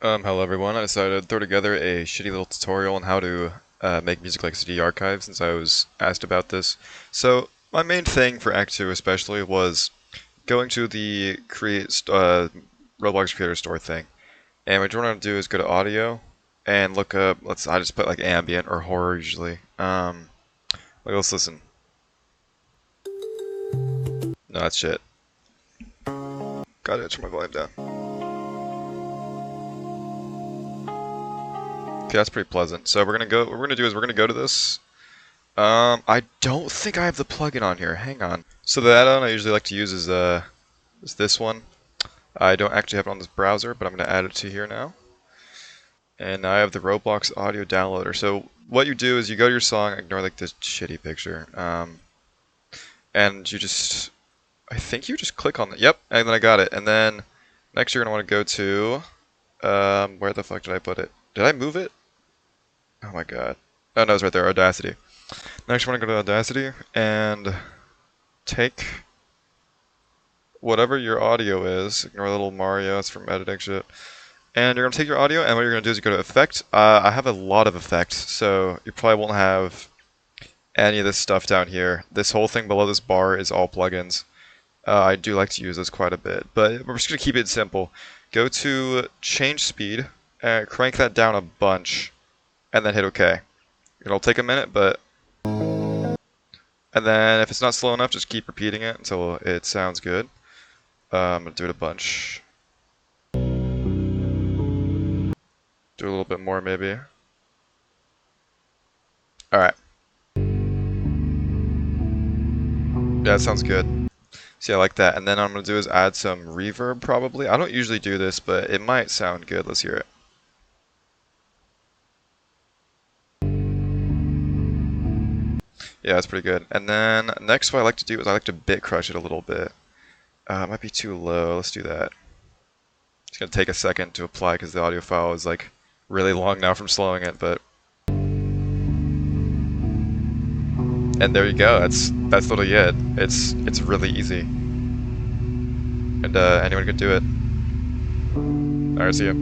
Hello everyone. I decided to throw together a shitty little tutorial on how to make music like CDarchive since I was asked about this. So my main thing for Act 2 especially was going to the Roblox Creator Store thing. And what you want to do is go to audio and look up, I just put like ambient or horror usually. Let's listen. No, that's shit. Gotta turn my volume down. Okay, that's pretty pleasant. So what we're gonna do is we're gonna go to this. I don't think I have the plugin on here. Hang on. So the add-on I usually like to use is this one. I don't actually have it on this browser, but I'm gonna add it to here now. And I have the Roblox audio downloader. So what you do is you go to your song, ignore like this shitty picture, and I think you just click on it. Yep, and then I got it. And then next you're gonna want to go to, where the fuck did I put it? Did I move it? Oh my god. Oh no, it's right there, Audacity. Next, you want to go to Audacity and take whatever your audio is. Ignore little Mario, it's from editing shit. And you're going to take your audio, and what you're going to do is you go to Effect. I have a lot of effects, so you probably won't have any of this stuff down here. This whole thing below this bar is all plugins. I do like to use this quite a bit, but we're just going to keep it simple. Go to Change Speed, crank that down a bunch, and then hit OK. It'll take a minute, but... And then if it's not slow enough, just keep repeating it until it sounds good. I'm going to do it a bunch. Do a little bit more maybe. Alright. Yeah, that sounds good. See, I like that. And then what I'm going to do is add some reverb probably. I don't usually do this, but it might sound good. Let's hear it. Yeah, that's pretty good. And then next what I like to do is I like to bit crush it a little bit. It might be too low. Let's do that. It's going to take a second to apply because the audio file is like really long now from slowing it, but... And there you go. That's literally it. It's really easy. And anyone can do it. Alright, see ya.